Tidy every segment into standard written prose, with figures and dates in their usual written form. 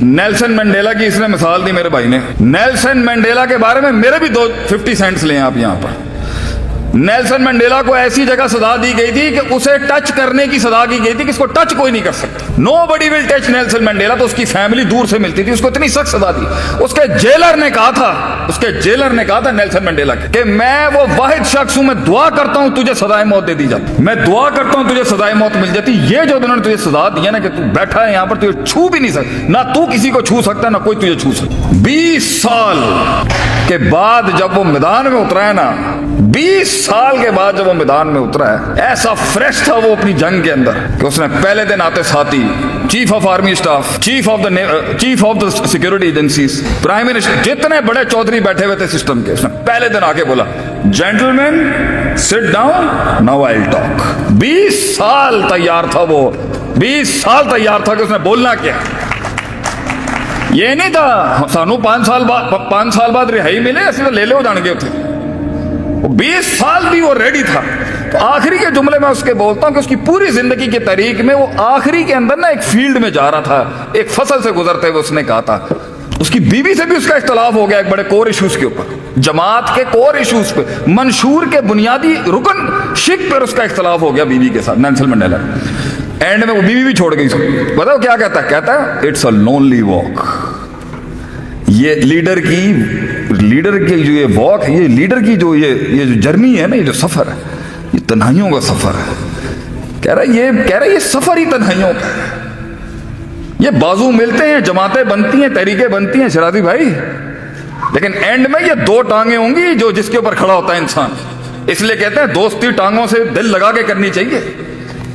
Nelson Mandela की इसने मिसाल दी मेरे भाई ने। नेल्सन मंडेला के बारे में मेरे भी 50 सेंट्स लें आप यहां पर। नेल्सन मंडेला को ऐसी जगह सजा दी गई थी कि उसे टच करने की सजा की गई थी कि इसको टच कोई नहीं कर सकता। Nobody will touch Nelson Mandela. तो उसकी फैमिली दूर से मिलती थी, उसको इतनी सख्त सजा दी। उसके जेलर ने कहा था नेल्सन मंडेला के कि मैं वो वाहिद शख्स हूं, मैं दुआ करता हूं तुझे सजाए मौत दे दी जाती, मैं दुआ करता हूं तुझे सजाए मौत मिल जाती। ये जो उन्होंने तुझे सजा दी है ना कि तू बैठा है यहां पर, तुझे छू भी नहीं सकता, ना तू किसी को छू सकता ना कोई तुझे छू सकता। 20 साल के बाद जब वो मैदान में उतरा है ना, 20 साल के बाद जब वो मैदान में उतरा है, ऐसा फ्रेश था वो अपनी जंग के अंदर कि उसने पहले दिन आते साथी chief of army staff, chief of the security agencies, prime minister, जितने बड़े चौधरी बैठे हुए थे सिस्टम के, उसने पहले दिन आके बोला, gentleman sit down now I will talk. 20 साल तैयार था वो, 20 साल तैयार था कि उसने बोलना क्या। ये नहीं था सानू 5 साल बाद रिहाई मिले, असं तो ले लो जान गए थे। 20 साल भी वो रेडी था। तो आखिरी के जुमले में उसके बोलता हूं कि उसकी पूरी जिंदगी की तारीख में वो आखिरी के अंदर ना एक फील्ड में जा रहा था, एक फसल से गुजरते हुए उसने कहा था, उसकी बीवी से भी उसका इख्तलाफ हो गया एक बड़े कोर इश्यूज के ऊपर, जमात के कोर इश्यूज पे, मंशूर के बुनियादी रुकन शिक पर उसका इख्तलाफ हो गया बीवी के साथ, नेल्सन मंडेला। एंड में वो बीवी भी छोड़ गई। बताओ क्या कहता है इट्स अ लोनली वॉक। ये लीडर की जो ये वॉक, ये लीडर की जो ये जो जर्नी है ना, ये जो सफर है, ये तन्हाइयों का सफर है। कह रहा है ये सफर ही तन्हाइयों का है। ये बाजू मिलते हैं, जमातें बनती हैं, तहरीकें बनती हैं शराजी भाई, लेकिन एंड में ये 2 टांगें होंगी जो जिसके ऊपर खड़ा होता है इंसान। इसलिए कहते हैं दोस्ती टांगों से दिल लगा के करनी चाहिए,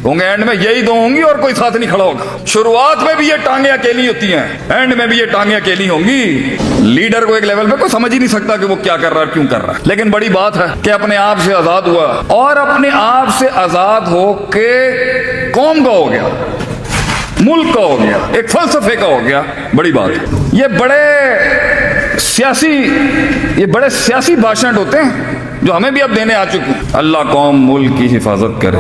होंगे एंड में यही 2 होंगी और कोई साथ नहीं खड़ा होगा। शुरुआत में भी ये टांगे अकेली होती हैं, एंड में भी ये टांगे अकेली होंगी। लीडर को एक लेवल पे कोई समझ ही नहीं सकता कि वो क्या कर रहा है, क्यों कर रहा है। लेकिन बड़ी बात है कि अपने आप से आजाद हुआ, और अपने आप से आजाद हो के कौम का हो गया, मुल्क का हो गया, एक फलसफे का हो गया। बड़ी बात है। ये बड़े सियासी भाषण होते हैं जो हमें भी अब देने आ चुके हैं। अल्लाह कौम मुल्क की हिफाजत करे,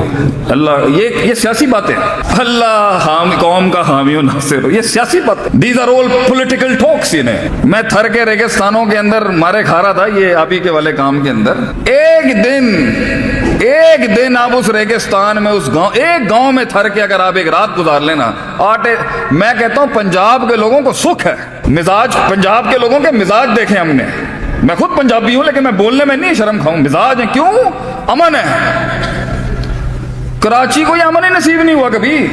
अल्लाह, ये सियासी बातें, अल्लाह कौम का हामी और नासिर हो, ये सियासी बातें। These are all political talks. मैं थर के रेगिस्तानों के अंदर मारे खा रहा था ये आप ही के वाले काम के अंदर। एक दिन आप उस रेगिस्तान में, उस गांव, एक गांव में थर के अगर आप एक रात गुजार लेना, मैं कहता हूं पंजाब के लोगों को सुख है। मिजाज, पंजाब के लोगों के मिजाज देखे हमने। मैं खुद पंजाबी हूं लेकिन मैं बोलने में नहीं शर्म खाऊं। मिजाज है, क्यों? अमन है। कराची को ये अमन ही नसीब नहीं हुआ कभी।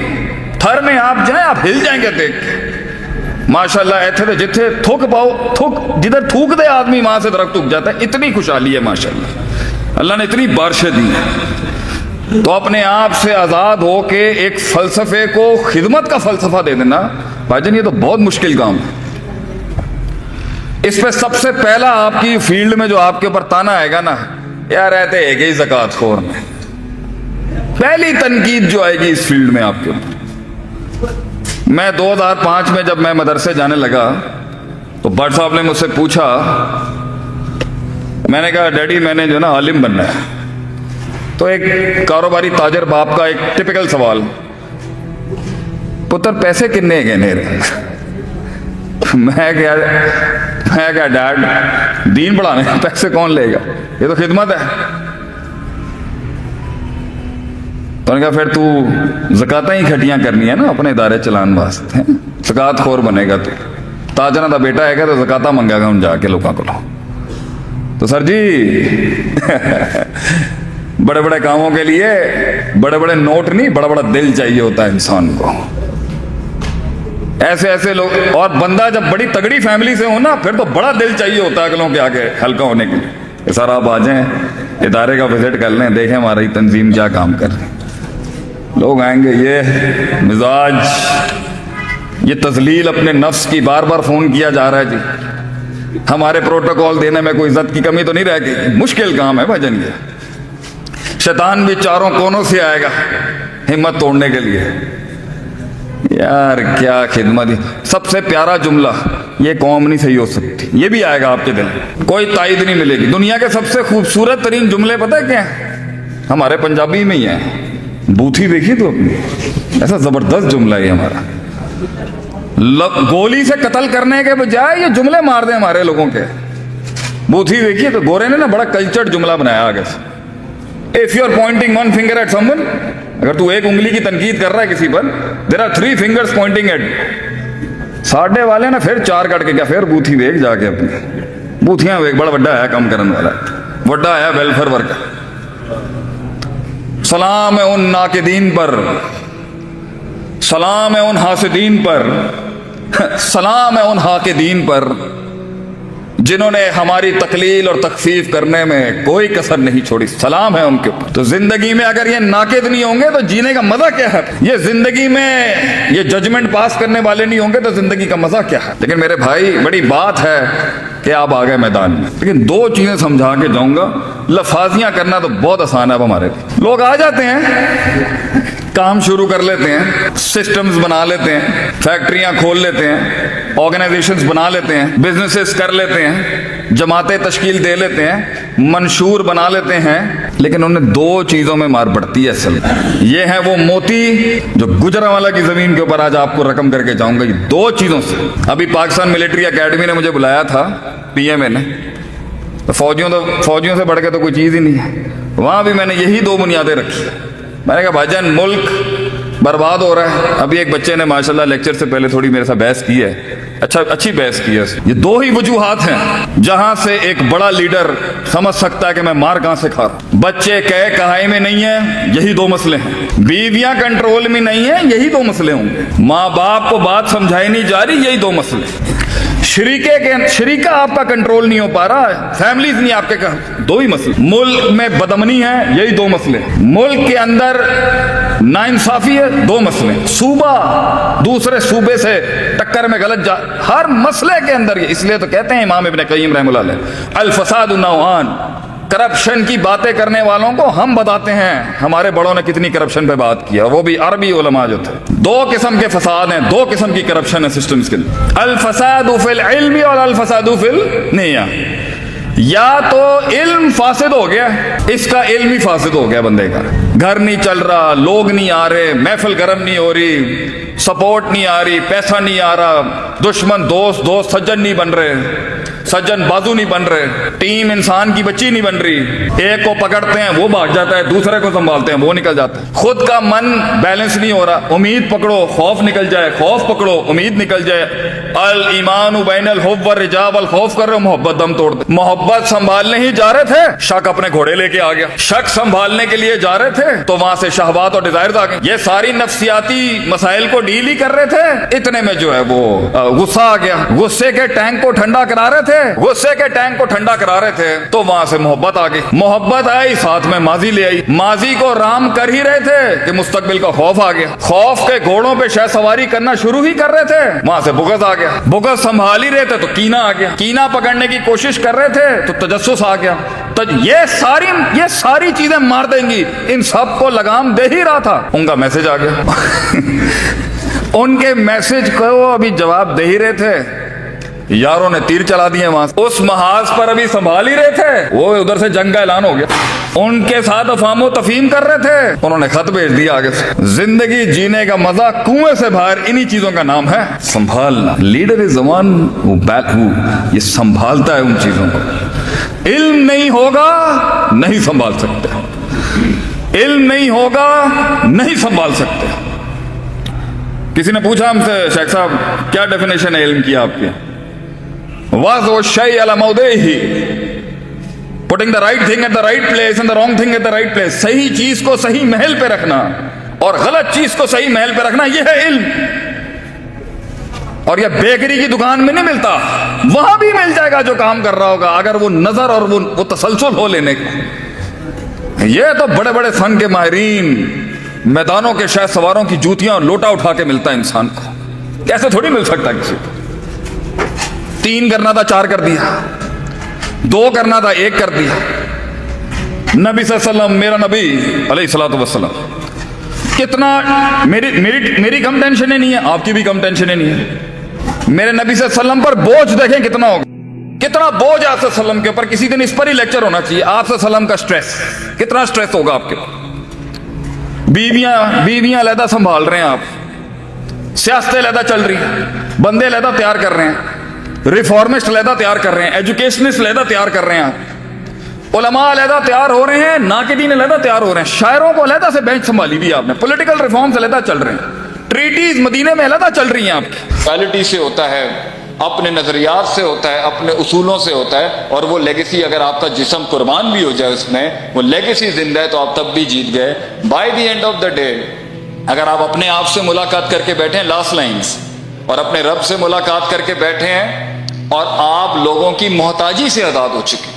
थर में आप जाएं, आप हिल जाएंगे देख के। माशाल्लाह ऐसे जिथे थूक पाओ, जिधर थूक दे आदमी वहां से दरख्त उग जाता है। इतनी खुशहाली है माशाल्लाह, अल्लाह ने इतनी बारिशें दी हैं। तो अपने आप से आजाद हो के एक फलसफे को खिदमत का फलसफा दे देना भाईजान, ये तो बहुत मुश्किल काम है। इस पे सबसे पहला आपकी फील्ड में जो आपके ऊपर ताना आएगा ना, यार रहते एक ही ज़कात खोर में, पहली तनकीद जो आएगी इस फील्ड में आपके ऊपर। मैं 2005 में जब मैं मदरसे जाने लगा तो भट्ट साहब ने मुझसे पूछा, मैंने कहा डैडी मैंने जो ना आलिम बनना है। तो एक कारोबारी ताजर बाप का एक टिपिकल सवाल, पुत्र पैसे कितने गहने रहे? मैं क्या डैड, दीन पढ़ाने पैसे कौन लेगा, ये तो खिदमत है। तो उन्होंने कहा फिर तू ज़कात ही खटियां करनी है ना अपने इदारे चलाने वास्ते, ज़कात खोर बनेगा तू। ताजना का बेटा है तो ज़कात मंगेगा हम जाके लोगों को। तो सर जी बड़े बड़े कामों के लिए बड़े बड़े नोट नहीं, बड़ा बड़ा दिल चाहिए होता है इंसान को। ऐसे लोग, और बंदा जब बड़ी तगड़ी फैमिली से हो ना, फिर तो बड़ा दिल चाहिए होता है अगलों के आगे हल्का होने के लिए। सर आप आ जाएं, इदारे का विजिट कर लें, देखें हमारी तंजीम क्या काम कर रही है। लोग आएंगे, ये मिजाज, ये तजलील अपने नफ्स की, बार बार फोन किया जा रहा है जी, हमारे प्रोटोकॉल देने में कोई इज्जत की कमी तो नहीं रह गई। मुश्किल काम है भजन ये। शैतान भी चारों कोनों से आएगा हिम्मत तोड़ने के लिए। यार क्या खिदमत। सबसे प्यारा जुमला, ये कौम नहीं सही हो सकती, ये भी आएगा आपके दिल, कोई तायद नहीं मिलेगी। दुनिया के सबसे खूबसूरत तरीन जुमले पता है क्या है? हमारे पंजाबी में ही है। बूथी देखी तो अपनी, ऐसा जबरदस्त जुमला है हमारा। गोली से कत्ल करने के बजाय ये जुमले मार दें हमारे लोगों के। बूथी देखिए तो गोरे ने ना बड़ा कल्चर्ड जुमला बनाया आगे से, if you are pointing one finger at someone, अगर तू एक उंगली की तनकीद कर रहा है किसी पर, there are 3 fingers pointing at. साढ़े वाले ना फिर 4 कट के क्या, फिर बूथी वेग जाके अपनी बूथियां वेग, बड़ा वड्डा है कम करने वाला, वड्डा है वेलफेयर वर्कर। सलाम है उन नाकिदीन पर, सलाम है उन हासिदीन पर, सलाम है उन हाकिदीन पर जिन्होंने हमारी तकलील और तकफीफ करने में कोई कसर नहीं छोड़ी, सलाम है उनके ऊपर। तो जिंदगी में अगर ये नाकिद नहीं होंगे तो जीने का मजा क्या है? ये जिंदगी में ये जजमेंट पास करने वाले नहीं होंगे तो जिंदगी का मजा क्या है? लेकिन मेरे भाई बड़ी बात है कि आप आ गए मैदान में, लेकिन 2 चीजें समझा के जाऊंगा। लफाजियां करना तो बहुत आसान है अब हमारे लिए। लोग आ जाते हैं, काम शुरू कर लेते हैं, सिस्टम्स बना लेते हैं, फैक्ट्रियां खोल लेते हैं, ऑर्गेनाइजेशंस बना लेते हैं, बिजनेसेस कर लेते हैं, जमातें तश्कील दे लेते हैं, मंशूर बना लेते हैं, लेकिन उन्हें 2 चीजों में मार पड़ती है असल। ये है वो मोती जो गुजरांवाला की जमीन के ऊपर आज आपको रकम करके जाऊंगा, ये 2 चीजों से। अभी पाकिस्तान मिलिट्री एकेडमी ने मुझे बुलाया था, पीएमए ने, तो फौजियों से बढ़ के तो कोई चीज ही नहीं है। वहां भी मैंने यही 2 बुनियादें रखी। मैंने कहा भाईजान मुल्क बर्बाद हो रहा है। अभी एक बच्चे ने माशाल्लाह लेक्चर से पहले थोड़ी मेरे साथ बहस की है, अच्छी बहस की है। ये 2 ही वजूहात हैं जहां से एक बड़ा लीडर समझ सकता है कि मैं मार कहां से खा रहा हूं। बच्चे कहे कहाई में नहीं है, यही 2 मसले हैं। बीवियां कंट्रोल में नहीं है, यही 2 मसले होंगे। माँ बाप को बात समझाई नहीं जा रही, यही 2 मसले। शरीका आपका कंट्रोल नहीं हो पा रहा है, फैमिलीज नहीं आपके, 2 ही मसले। मुल्क में बदमनी है, यही 2 मसले। मुल्क के अंदर नाइंसाफी है, 2 मसले। सूबा दूसरे सूबे से टक्कर में गलत जा, हर मसले के अंदर ये। इसलिए तो कहते हैं इमाम इब्न क़य्यिम रहमतुल्लाह अल फसादु नौआन, करप्शन की बातें करने वालों को हम बताते हैं हमारे बड़ों ने कितनी करप्शन पे बात किया, वो भी अरबी उलमा जो थे। 2 किस्म के फसाद हैं, 2 किस्म की करप्शन है सिस्टम्स के लिए, अल फसादु फिल इल्मी और अल फसादु फिल निय्या। या तो इल्म फासिद हो गया, इसका इल्म ही फासिद हो गया बंदे का, घर नहीं चल रहा, लोग नहीं आ रहे, महफिल गर्म नहीं हो रही, सपोर्ट नहीं आ रही, पैसा नहीं आ रहा, दुश्मन दोस्त सज्जन नहीं बन रहे, सज्जन बाजू नहीं बन रहे, टीम इंसान की बच्ची नहीं बन रही। एक को पकड़ते हैं वो भाग जाता है, दूसरे को संभालते हैं वो निकल जाता है। खुद का मन बैलेंस नहीं हो रहा, उम्मीद पकड़ो खौफ निकल जाए, खौफ पकड़ो उम्मीद निकल जाए। अल ईमान बैनल हुब्ब व रिजा वल खौफ कर रहे हो, मोहब्बत दम तोड़ दे। मोहब्बत संभालने ही जा रहे थे, शक अपने घोड़े लेके आ गया। शक संभालने के लिए जा रहे थे तो वहां से शहवात और डिजायर आ गए। ये सारी नफ्सियाती मसाइल को डील ही कर रहे थे, इतने में जो है वो गुस्सा आ गया। गुस्से के टैंक को ठंडा करा रहे थे, गुस्से के टैंक को ठंडा करा रहे थे तो वहां से मोहब्बत आ गई। मोहब्बत आई, साथ में माजी ले आई। माजी को राम कर ही रहे थे कि मुस्तकबिल का खौफ आ गया। खौफ के घोड़ों पे शह सवारी करना शुरू ही कर रहे थे, वहां से बुग़्ज़ आ गया। बुग़्ज़ संभाल ही रहे थे तो कीना आ गया। कीना पकड़ने की कोशिश कर रहे थे तो तजस्सुस आ गया। तो ये सारी चीजें मार देंगी, इन सब को लगाम दे ही रहा था, उनका मैसेज आ गया। उनके मैसेज को अभी जवाब दे ही रहे थे, यारों ने तीर चला दिए वहां से। उस महाज पर अभी संभाल ही रहे थे, वो उधर से जंग का ऐलान हो गया। उनके साथ अफामो तफहीम कर रहे थे, उन्होंने खत भेज दिया आगे से। जिंदगी जीने का मजा कुएं से बाहर, इन्हीं चीजों का नाम है संभालना। Leader is the one who ये संभालता है उन चीजों को। इल्म नहीं होगा नहीं संभाल सकते, इल्म नहीं होगा नहीं संभाल सकते। किसी ने पूछा हमसे, शेख साहब क्या डेफिनेशन है इल्म की आपकी? वाज़ शै अला मौदिही, putting the right thing at the right place and the wrong thing at the right place. सही चीज को सही महल पे रखना और गलत चीज को सही महल पे रखना, यह है इल्म। और यह बेकरी की दुकान में नहीं मिलता, वहां भी मिल जाएगा जो काम कर रहा होगा, अगर वो नजर और वो तसलसल हो लेने का। ये तो बड़े बड़े फन के माहिरीन, मैदानों के शायद सवारों की जूतियां और लोटा उठा के मिलता है इंसान को, कैसे थोड़ी मिल सकता किसी को। 3 करना था 4 कर दिया, 2 करना था 1 कर दिया। नबी सल्लल्लाहु अलैहि वसल्लम, मेरा नबी अलैहिस्सलातु वस्सलाम, कितना मेरी कम टेंशन नहीं है, आपकी भी कम टेंशन नहीं है। मेरे नबी सल्लल्लाहु अलैहि वसल्लम पर बोझ देखें कितना होगा, कितना बोझ आप सल्लल्लाहु अलैहि वसल्लम के ऊपर। किसी दिन इस पर ही लेक्चर होना चाहिए, आप सल्लल्लाहु अलैहि वसल्लम का स्ट्रेस, कितना स्ट्रेस होगा आपके ऊपर। बीवियां अलहदा संभाल रहे हैं आप, सियासतें लहदा चल रही हैं, बंदे लहदा तैयार कर रहे हैं, रिफॉर्मिस्ट लहदा तैयार कर रहे हैं, एजुकेशनिस्ट लहदा तैयार कर रहे हैं, उलमा अलहदा तैयार हो रहे हैं, नाकिदीन अलहदा तैयार हो रहे हैं, शायरों को अलहदा से बेंच संभाली भी आपने, पॉलिटिकल रिफॉर्म्स अलहदा चल रहे हैं, ट्रीटीज मदीने में अलहदा चल रही हैं आपकी। क्वालिटी से होता है, अपने नजरियात से होता है, अपने उसूलों से होता है, और वो लेगेसी अगर आपका जिस्म कुर्बान भी हो जाए उसमें, वो लेगेसी जिंदा है तो आप तब भी जीत गए। By the end of the day अगर आप अपने आप से मुलाकात करके बैठे हैं, लास्ट लाइन्स, और अपने रब से मुलाकात करके बैठे हैं और आप लोगों की मोहताजी से आज़ाद हो चुके,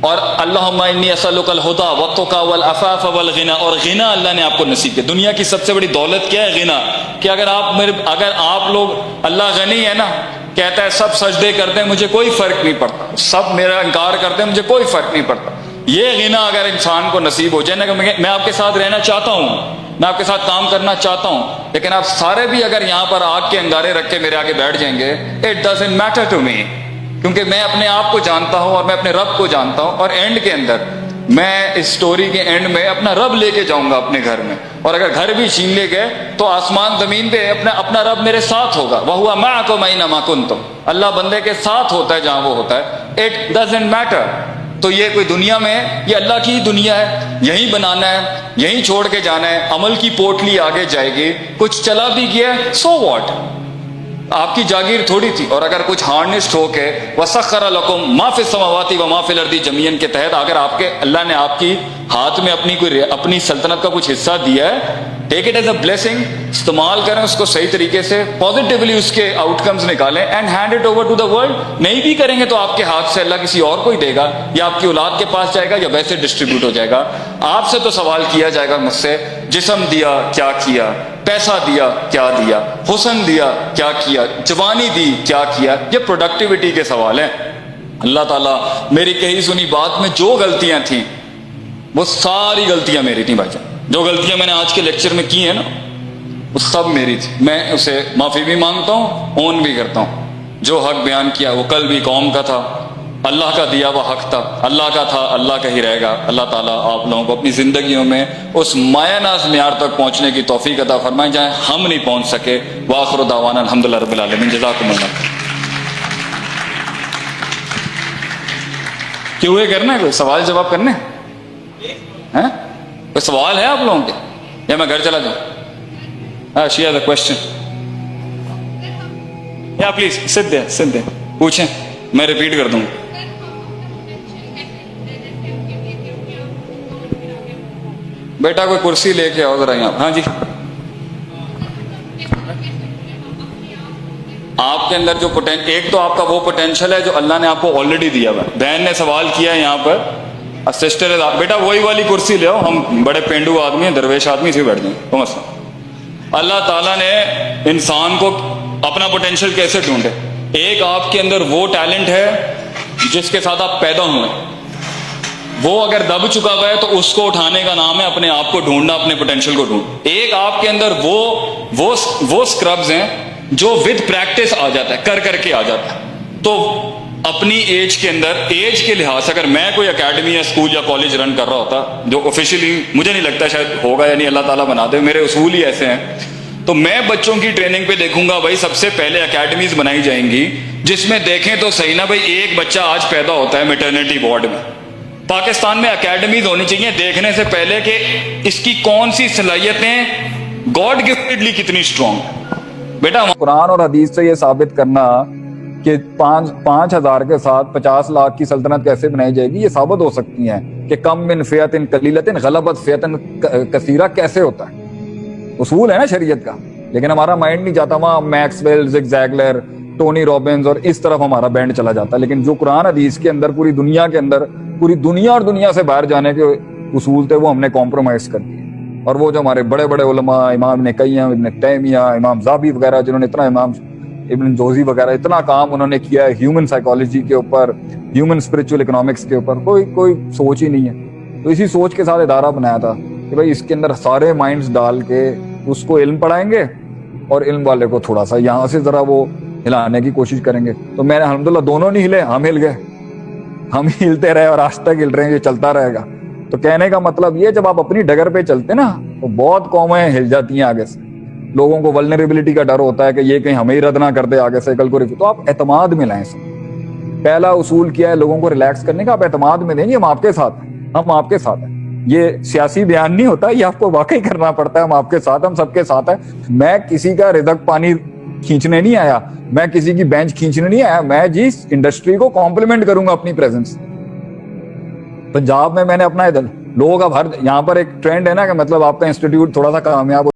और अल्लाहुम्मा इन्नी असअलुकल हुदा वत्तुका वल अफ़ाफ़ वल गिना, और गिना अल्लाह ने आपको नसीब किया। दुनिया की सबसे बड़ी दौलत क्या है? गिना। कि अगर आप लोग, अल्लाह गनी है ना, कहता है सब सजदे करते हैं मुझे कोई फर्क नहीं पड़ता, सब मेरा इनकार करते हैं मुझे कोई फर्क नहीं पड़ता। ये गिना अगर इंसान को नसीब हो जाए ना, मैं आपके साथ रहना चाहता हूँ, मैं आपके साथ काम करना चाहता हूँ, लेकिन आप सारे भी अगर यहाँ पर आग के अंगारे रख के मेरे आगे बैठ जाएंगे, it doesn't matter to me, क्योंकि मैं अपने आप को जानता हूँ और मैं अपने रब को जानता हूँ, और एंड के अंदर मैं इस स्टोरी के एंड में अपना रब लेके जाऊंगा अपने घर में, और अगर घर भी छीन ले गए तो आसमान जमीन पे अपना रब मेरे साथ होगा। वहुवा मअकुम ऐनमा कुंतुम, अल्लाह बंदे के साथ होता है जहां वो होता है, इट डजंट मैटर। तो ये कोई दुनिया में, ये अल्लाह की दुनिया है, यहीं बनाना है, यहीं छोड़ के जाना है, अमल की पोटली आगे जाएगी, कुछ चला भी गया सो व्हाट, आपकी जागीर थोड़ी थी। और अगर कुछ हार्नेस्ट होके वसख्खर लकुम मा फिस समावाति व मा फिल अर्दी जमीयन के तहत अगर आपके अल्लाह ने आपकी हाथ में अपनी सल्तनत का कुछ हिस्सा दिया है, take it as a blessing, इस्तेमाल करें उसको सही तरीके से, पॉजिटिवली उसके आउटकम्स निकालें and hand it over to the world. नहीं भी करेंगे तो आपके हाथ से अल्लाह किसी और को ही देगा, या आपकी औलाद के पास जाएगा, या वैसे डिस्ट्रीब्यूट हो जाएगा। आपसे तो सवाल किया जाएगा मुझसे, जिस्म दिया क्या किया, पैसा दिया क्या दिया, हुस्न दिया क्या किया, जवानी दी क्या किया, ये प्रोडक्टिविटी के सवाल हैं। अल्लाह ताला मेरी कही सुनी बात में जो गलतियां थी, वो सारी गलतियां मेरी थी भाईजान, जो गलतियां मैंने आज के लेक्चर में की है ना, वो सब मेरी थी। मैं उसे माफी भी मांगता हूँ, ओन भी करता हूँ। जो हक बयान किया वो कल भी कौम का था, अल्लाह का दिया हुआ हक था, अल्लाह का था, अल्लाह का ही रहेगा। अल्लाह ताला आप लोगों को अपनी जिंदगियों में उस मायानाज़ मियार तक पहुंचने की तौफीक अता फरमाए जहां हम नहीं पहुंच सके। व आखिरु दावाना अल्हम्दुलिल्लाह रब्बिल आलमीन, जज़ाकुमुल्लाह। क्यों ये करना है? कोई सवाल जवाब करने हैं? कोई सवाल है आप लोगों के, या मैं घर चला जाऊं? शी हैज अ क्वेश्चन, या प्लीज सिट देयर, पूछें, मैं रिपीट कर दूंगा। बेटा कोई कुर्सी लेके आओ जरा यहाँ। हाँ जी, आपके अंदर जो एक तो आपका वो पोटेंशियल है जो अल्लाह ने आपको ऑलरेडी दिया हुआ। बहन ने सवाल किया है यहाँ पर, सिस्टर है, बेटा वही वाली कुर्सी ले आओ, हम बड़े पेंडू आदमी हैं, दरवेश आदमी से बैठ जाएं। तो मसला अल्लाह ताला ने इंसान को अपना पोटेंशियल कैसे ढूंढे? एक आपके अंदर वो टैलेंट है जिसके साथ आप पैदा हुए, वो अगर दब चुका हुआ है तो उसको उठाने का नाम है अपने आप को ढूंढना, अपने पोटेंशियल को ढूंढ। एक आपके अंदर वो स्क्रब्स हैं जो विद प्रैक्टिस आ जाता है, कर करके आ जाता है। तो अपनी एज के अंदर, एज के लिहाज से अगर मैं कोई एकेडमी या स्कूल या कॉलेज रन कर रहा होता, जो ऑफिशियली मुझे नहीं लगता शायद होगा या नहीं, अल्लाह ताला बना दे, मेरे उसूल ही ऐसे हैं, तो मैं बच्चों की ट्रेनिंग पे देखूंगा भाई सबसे पहले एकेडमीज बनाई जाएंगी जिसमें देखें तो सही ना भाई, एक बच्चा आज पैदा होता है मैटरनिटी वार्ड में। पाकिस्तान में एकेडमीज होनी चाहिए देखने से पहले कि इसकी कौन सी सलाहियतें गॉड गिफ्टेडली कितनी स्ट्रॉन्ग। बेटा कुरान और हदीस से ये साबित करना कि 5,000 के साथ 50 लाख की सल्तनत कैसे बनाई जाएगी, ये साबित हो सकती है कि कम मिन फियतिन कलीलतिन गलबत फियतिन कसीरा कैसे होता है। उसूल है ना शरीयत का, लेकिन हमारा माइंड नहीं जाता वहां मैक्सवेल, ज़िग ज़ैगलर, टोनी रॉबिन्स और इस तरफ हमारा बैंड चला जाता है। लेकिन जो कुरान हदीस के अंदर पूरी दुनिया के अंदर, पूरी दुनिया और दुनिया से बाहर जाने के उसूल थे, वो हमने कॉम्प्रोमाइज कर दिए। और वो जो हमारे बड़े बड़े उलमा, इमाम इब्न क़य्यिम, इब्न तैमिया, इमाम ज़ाबी वगैरह, जिन्होंने इतना, इमाम इब्न जोजी वगैरह, इतना काम उन्होंने किया है ह्यूमन साइकोलॉजी के ऊपर, ह्यूमन स्पिरिचुअल इकोनॉमिक्स के ऊपर, कोई सोच ही नहीं है। तो इसी सोच के साथ इदारा बनाया था कि भाई इसके अंदर सारे माइंड्स डाल के उसको इल्म पढ़ाएंगे और इल्म वाले को थोड़ा सा यहाँ से जरा वो हिलाने की कोशिश करेंगे। तो मैंने अल्हम्दुलिल्लाह दोनों नहीं हिले, हम हिल गए, हम हिलते रहे और आज तक हिल रहे हैं, ये चलता रहेगा। तो कहने का मतलब ये, जब आप अपनी डगर पे चलते ना तो बहुत कौमें हिल जाती हैं आगे से, लोगों को वल्नरेबिलिटी का डर होता है कि ये कहीं हमें ही रद्द ना कर दे आगे से कल को, तो आप एतमाद में लाएं सब। पहला उसूल किया है लोगों को रिलैक्स करने का, आप एतमाद में देंगे, हम आपके साथ हैं, हम आपके साथ हैं। ये सियासी बयान नहीं होता, ये आपको वाकई करना पड़ता है, हम आपके साथ, हम सबके साथ हैं। मैं किसी का रिदक पानी खींचने नहीं आया, मैं किसी की बेंच खींचने नहीं आया, मैं जी इंडस्ट्री को कॉम्प्लीमेंट करूंगा अपनी प्रेजेंस। पंजाब में मैंने अपना लोगों का भर, यहाँ पर एक ट्रेंड है ना कि मतलब आपका इंस्टीट्यूट थोड़ा सा कामयाब